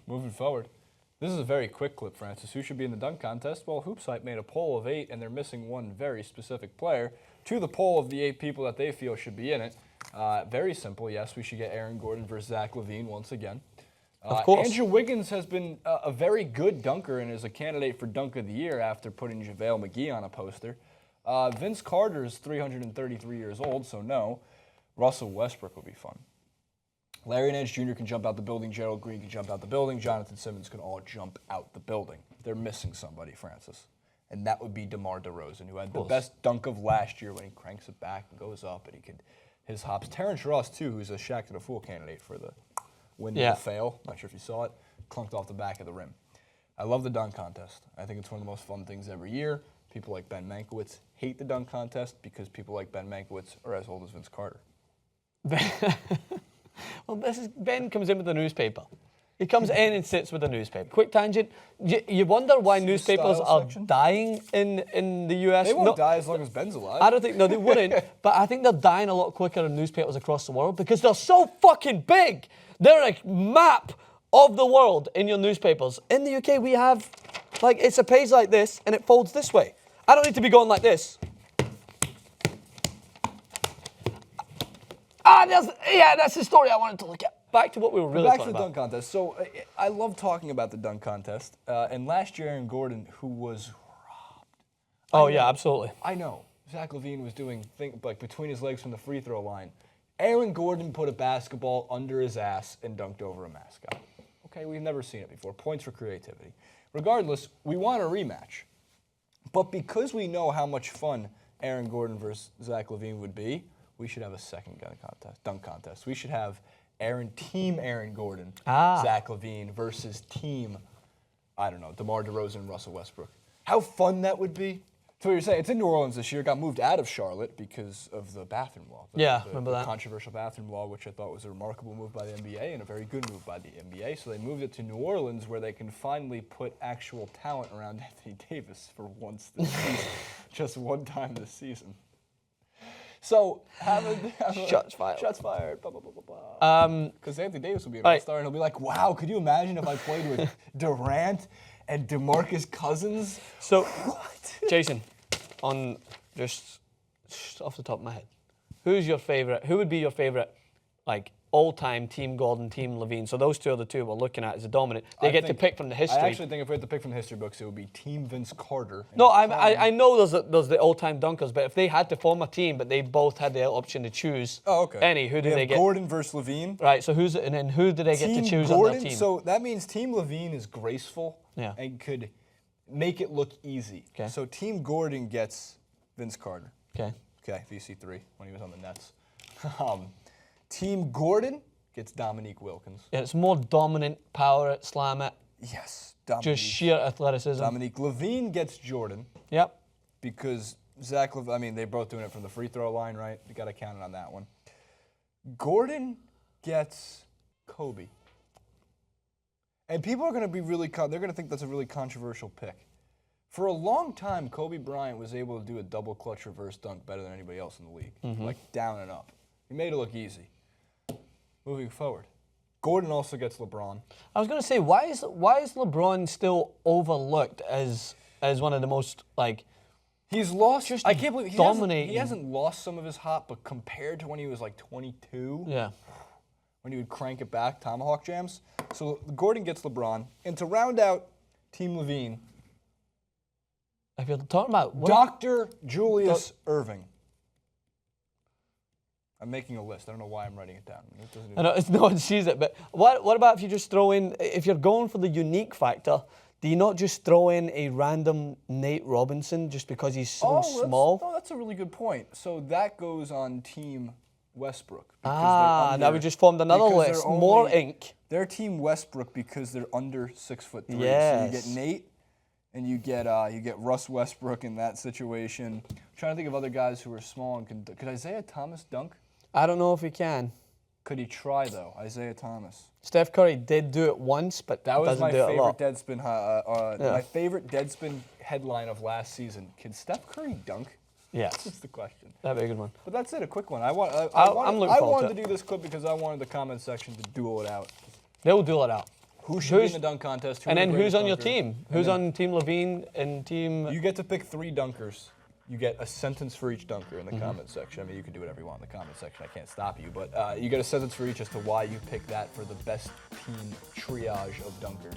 Moving forward. This is a very quick clip, Francis. Who should be in the dunk contest? Well, HoopSite made a poll of 8, and they're missing one very specific player to the poll of the 8 people that they feel should be in it. Very simple. Yes, we should get Aaron Gordon versus Zach LaVine once again. Of course. Andrew Wiggins has been a very good dunker and is a candidate for Dunk of the Year after putting JaVale McGee on a poster. Vince Carter is 333 years old, so no. Russell Westbrook will be fun. Larry Nance Jr. can jump out the building. Gerald Green can jump out the building. Jonathan Simmons can all jump out the building. They're missing somebody, Francis. And that would be DeMar DeRozan, who had the best dunk of last year when he cranks it back and goes up and he could his hops. Terrence Ross, too, who's a Shaq to the Fool candidate for the windmill fail. Not sure if you saw it. Clunked off the back of the rim. I love the dunk contest. I think it's one of the most fun things every year. People like Ben Mankiewicz hate the dunk contest because people like Ben Mankiewicz are as old as Vince Carter. Well, Ben comes in with the newspaper. He comes in and sits with the newspaper. Quick tangent. You wonder why newspapers are dying in the US. They won't die as long as Ben's alive. I don't think, no, they wouldn't. But I think they're dying a lot quicker in newspapers across the world because they're so fucking big. They're a map of the world in your newspapers. In the UK, we have, like, it's a page like this and it folds this way. I don't need to be going like this. That's the story I wanted to look at. Back to what we were really talking about. Back to the dunk contest. So I love talking about the dunk contest. And last year, Aaron Gordon, who was robbed. Oh, yeah, absolutely. I know. Zach LaVine was doing like between his legs from the free throw line. Aaron Gordon put a basketball under his ass and dunked over a mascot. Okay, we've never seen it before. Points for creativity. Regardless, we want a rematch. But because we know how much fun Aaron Gordon versus Zach LaVine would be, we should have a second dunk contest. We should have Team Aaron Gordon, Zach LaVine versus Team, I don't know, DeMar DeRozan and Russell Westbrook. How fun that would be. So what you're saying, it's in New Orleans this year. It got moved out of Charlotte because of the bathroom law. Remember that. Controversial bathroom law, which I thought was a remarkable move by the NBA and a very good move by the NBA. So they moved it to New Orleans where they can finally put actual talent around Anthony Davis for once this season. Just one time this season. So, shots fired. Shots fired. Blah, blah, blah, blah, blah. Because Anthony Davis will be an all-star, and he'll be like, wow, could you imagine if I played with Durant and DeMarcus Cousins? So, what? Jason, on just off the top of my head, who's your favorite? Who would be your favorite, like, all-time Team Gordon, Team LaVine? So those two are the two we're looking at as a dominant. They get to pick from the history. I actually think if we had to pick from the history books, it would be Team Vince Carter. No, I know there's the all-time dunkers, but if they had to form a team, but they both had the option to choose any, who do they get? Gordon versus LaVine. Right. So who do they get to choose Gordon, on their team? So that means Team LaVine is graceful and could make it look easy. Okay. So Team Gordon gets Vince Carter. Okay. Okay. VC3 when he was on the Nets. Team Gordon gets Dominique Wilkins. Yeah, it's more dominant, power it, slam it. Yes, Just sheer athleticism. Dominique LaVine gets Jordan. Yep. Because Zach LaVine, I mean, they're both doing it from the free throw line, right? You got to count it on that one. Gordon gets Kobe. And people are going to be they're going to think that's a really controversial pick. For a long time, Kobe Bryant was able to do a double clutch reverse dunk better than anybody else in the league. Like down and up. He made it look easy. Moving forward, Gordon also gets LeBron. I was going to say, why is LeBron still overlooked as one of the most, like, he's lost? I can't believe he hasn't lost some of his hop, but compared to when he was like 22, when he would crank it back, tomahawk jams. So Gordon gets LeBron, and to round out Team LaVine, if you're talking about Dr. Julius Erving. I'm making a list. I don't know why I'm writing it down. I know, no one sees it, but what about if you just throw in, if you're going for the unique factor, do you not just throw in a random Nate Robinson just because he's so small? That's a really good point. So that goes on Team Westbrook. Now we just formed another list. More ink. They're Team Westbrook because they're under 6'3". Yes. So you get Nate and you get Russ Westbrook in that situation. I'm trying to think of other guys who are small and could Isaiah Thomas dunk? I don't know if he can. Could he try, though? Isaiah Thomas. Steph Curry did do it once, but that was my favorite Deadspin. My favorite Deadspin headline of last season. Can Steph Curry dunk? Yes. That's the question. That'd be a good one. But that's it, a quick one. I wanted to do this clip because I wanted the comment section to duel it out. They'll duel it out. who should be in the dunk contest, and then who's on your dunkers. team? Who's on Team Levine and Team... You get to pick 3 dunkers. You get a sentence for each dunker in the comment section. I mean, you can do whatever you want in the comment section. I can't stop you. But you get a sentence for each as to why you pick that for the best team triage of dunkers.